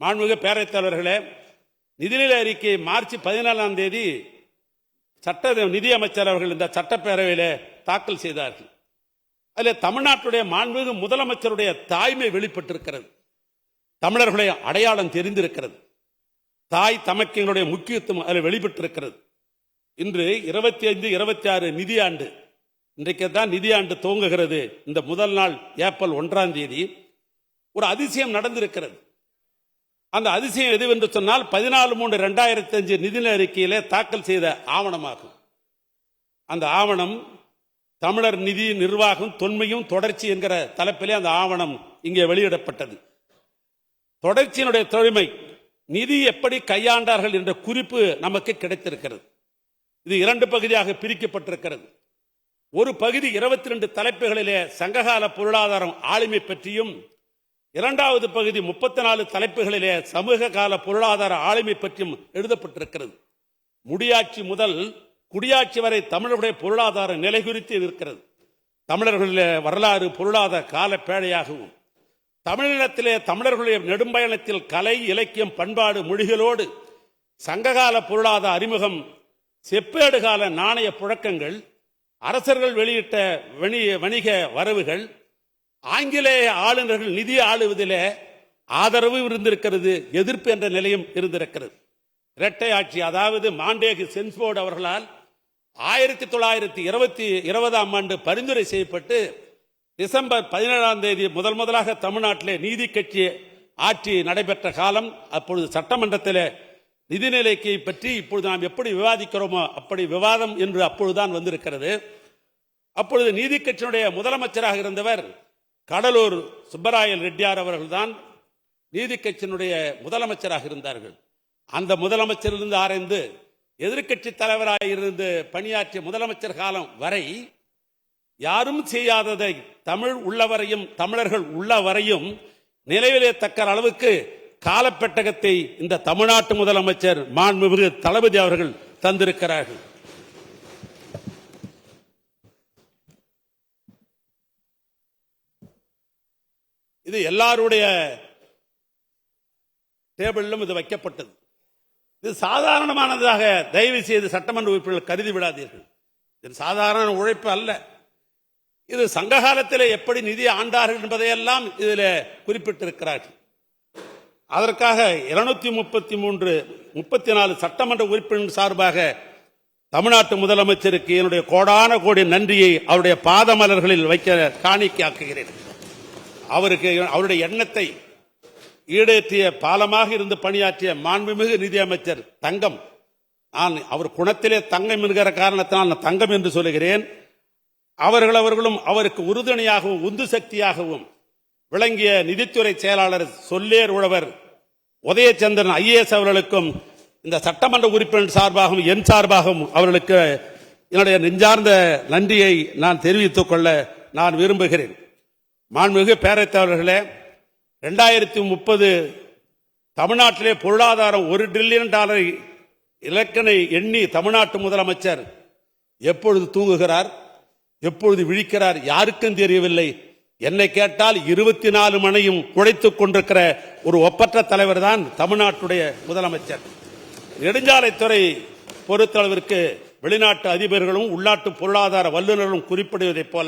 மாண்புமிகு பேரவைத் தலைவர்களே, நிதிநிலை அறிக்கை மார்ச் 14ஆம் தேதி நிதி அமைச்சர் அவர்கள் இந்த சட்டப்பேரவையில் தாக்கல் செய்தார்கள். அதில் தமிழ்நாட்டுடைய மாண்புமிகு முதலமைச்சருடைய தாய்மை வெளிப்பட்டிருக்கிறது. தமிழர்களுடைய அடையாளம் தெரிந்திருக்கிறது. தாய் தமக்கையினுடைய முக்கியத்துவம் அதில் வெளிப்பட்டிருக்கிறது. இன்று 25-26 நிதியாண்டு, இன்றைக்கு தான் நிதியாண்டு துவங்குகிறது. இந்த முதல் நாள் ஏப்ரல் 1ஆம் தேதி ஒரு அதிசயம் நடந்திருக்கிறது. அந்த அதிசயம் எதுவென்று சொன்னால் 14/3/2005 நிதிநிலை அறிக்கையிலே தாக்கல் செய்த ஆவணமாகும். அந்த ஆவணம் தமிழர் நிதி நிர்வாகம் தொன்மையும் தொடர்ச்சி என்கிற தலைப்பிலே அந்த ஆவணம் இங்கே வெளியிடப்பட்டது. தொடர்ச்சியினுடைய தொன்மை, நிதி எப்படி கையாண்டார்கள் என்ற குறிப்பு நமக்கு கிடைத்திருக்கிறது. இது 2 பகுதியாக பிரிக்கப்பட்டிருக்கிறது. ஒரு பகுதி 22 தலைப்புகளிலே சங்ககால பொருளாதாரம் ஆளுமை பற்றியும், இரண்டாவது பகுதி 34 தலைப்புகளிலே சமூக கால பொருளாதார ஆளுமை பற்றியும் எழுதப்பட்டிருக்கிறது. முடியாட்சி முதல் குடியாட்சி வரை தமிழர்களுடைய பொருளாதார நிலை குறித்து இருக்கிறது. தமிழர்களுடைய வரலாறு பொருளாதார கால பேழையாகவும், தமிழினத்திலே தமிழர்களுடைய நெடும்பயணத்தில் கலை இலக்கியம் பண்பாடு மொழிகளோடு சங்ககால பொருளாதார அறிமுகம், செப்பேடு கால நாணய புழக்கங்கள், அரசர்கள் வெளியிட்ட வணிக வரவுகள், ஆங்கிலேய ஆளுநர்கள் நிதி ஆளுவதிலே ஆதரவு இருந்திருக்கிறது, எதிர்ப்பு என்ற நிலையும் இருந்திருக்கிறது. இரட்டை ஆட்சி, அதாவது மாண்டேகு சென்ஸ்போர்டு அவர்களால் 1920ஆம் ஆண்டு பரிந்துரை செய்யப்பட்டு டிசம்பர் 17ஆம் தேதி முதலாக தமிழ்நாட்டிலே நீதி கட்சி ஆட்சி நடைபெற்ற காலம். அப்பொழுது சட்டமன்றத்தில் நிதிநிலையை பற்றி இப்பொழுது நாம் எப்படி விவாதிக்கிறோமோ அப்படி விவாதம் என்று அப்பொழுதுதான் வந்திருக்கிறது. அப்பொழுது நீதி கட்சியினுடைய முதலமைச்சராக இருந்தவர் கடலூர் சுப்பராயல் ரெட்டியார் அவர்கள்தான் நீதி கட்சியினுடைய முதலமைச்சராக இருந்தார்கள். அந்த முதலமைச்சரிலிருந்து ஆராய்ந்து எதிர்கட்சி தலைவராக இருந்து பணியாற்றிய முதலமைச்சர் காலம் வரை யாரும் செய்யாததை தமிழ் உள்ளவரையும் தமிழர்கள் உள்ளவரையும் நிலைவிலே தக்க அளவுக்கு காலப்பெட்டகத்தை இந்த தமிழ்நாட்டு முதலமைச்சர் மாண்புமிகு தளபதி அவர்கள் தந்திருக்கிறார்கள். இது எல்லாருடைய டேபிளிலும் இது வைக்கப்பட்டது. இது சாதாரணமானதாக தயவு செய்து சட்டமன்ற உறுப்பினர்கள் கருதி விடாதீர்கள். இது சாதாரண உழைப்பு அல்ல. இது சங்ககாலத்தில் எப்படி நிதி ஆண்டார்கள் என்பதையெல்லாம் இதில் குறிப்பிட்டிருக்கிறார்கள். அதற்காக 234 சட்டமன்ற உறுப்பினர் சார்பாக தமிழ்நாட்டு முதலமைச்சருக்கு என்னுடைய கோடான கோடி நன்றியை அவருடைய பாதமலர்களில் வைக்க காணிக்கையாக்குகிறேன். அவருடைய எண்ணத்தை ஈடேற்றிய பாலமாக இருந்து பணியாற்றிய மாண்புமிகு நிதியமைச்சர் தங்கம், நான் அவர் குணத்திலே தங்கம் என்கிற காரணத்தினால் நான் தங்கம் என்று சொல்லுகிறேன். அவர்களும் அவருக்கு உறுதுணையாகவும் உந்து சக்தியாகவும் விளங்கிய நிதித்துறை செயலாளர் சொல்லேர் உழவர் உதயச்சந்திரன் IAS அவர்களுக்கும் இந்த சட்டமன்ற உறுப்பினர் சார்பாகவும் என் சார்பாகவும் அவர்களுக்கு என்னுடைய நெஞ்சார்ந்த நன்றியை நான் தெரிவித்துக் கொள்ள நான் விரும்புகிறேன். மாண்புமிகு பேரவைத் தலைவர்களே, 2030 தமிழ்நாட்டிலே பொருளாதாரம் $1 டிரில்லியன் இலக்கினை எண்ணி தமிழ்நாட்டு முதலமைச்சர் எப்பொழுது தூங்குகிறார், எப்பொழுது விழிக்கிறார் யாருக்கும் தெரியவில்லை. என்னை கேட்டால் 24 மணியும் குழைத்துக் கொண்டிருக்கிற ஒரு ஒப்பற்ற தலைவர் தான் தமிழ்நாட்டுடைய முதலமைச்சர். நெடுஞ்சாலைத்துறை பொறுத்தளவிற்கு வெளிநாட்டு அதிபர்களும் உள்நாட்டு பொருளாதார வல்லுநர்களும் குறிப்பிடுவதைப் போல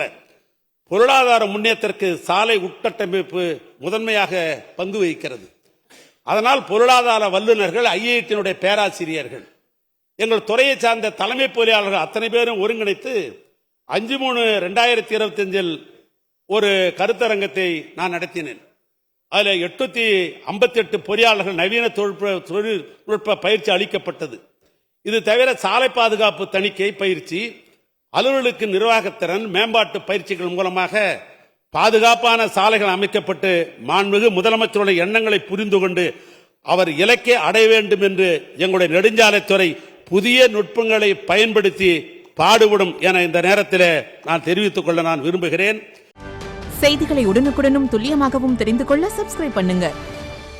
பொருளாதார முன்னேற்றத்திற்கு சாலை உட்கட்டமைப்பு முதன்மையாக பங்கு வகிக்கிறது. அதனால் பொருளாதார வல்லுநர்கள், IIT பேராசிரியர்கள், எங்கள் துறையை சார்ந்த தலைமை பொறியாளர்கள் அத்தனை பேரும் ஒருங்கிணைத்து 5/3/2025 ஒரு கருத்தரங்கத்தை நான் நடத்தினேன். அதில் 858 பொறியாளர்கள் நவீன தொழில்நுட்ப பயிற்சி அளிக்கப்பட்டது. இது தவிர சாலை பாதுகாப்பு தணிக்கை பயிற்சி, அலுவலர்களுக்கு நிர்வாகத்திறன் மேம்பாட்டு பயிற்சிகள் மூலமாக பாதுகாப்பான சாலைகள் அமைக்கப்பட்டு மாண்புமிகு முதலமைச்சருடைய எண்ணங்களை புரிந்து கொண்டு அவர் இலக்கை அடைய வேண்டும் என்று எங்களுடைய நெடுஞ்சாலைத்துறை புதிய நுட்பங்களை பயன்படுத்தி பாடுபடும் என இந்த நேரத்தில் நான் தெரிவித்துக் கொள்ள நான் விரும்புகிறேன். செய்திகளை உடனுக்குடனும் துல்லியமாகவும் தெரிந்து கொள்ள சப்ஸ்கிரைப் பண்ணுங்க.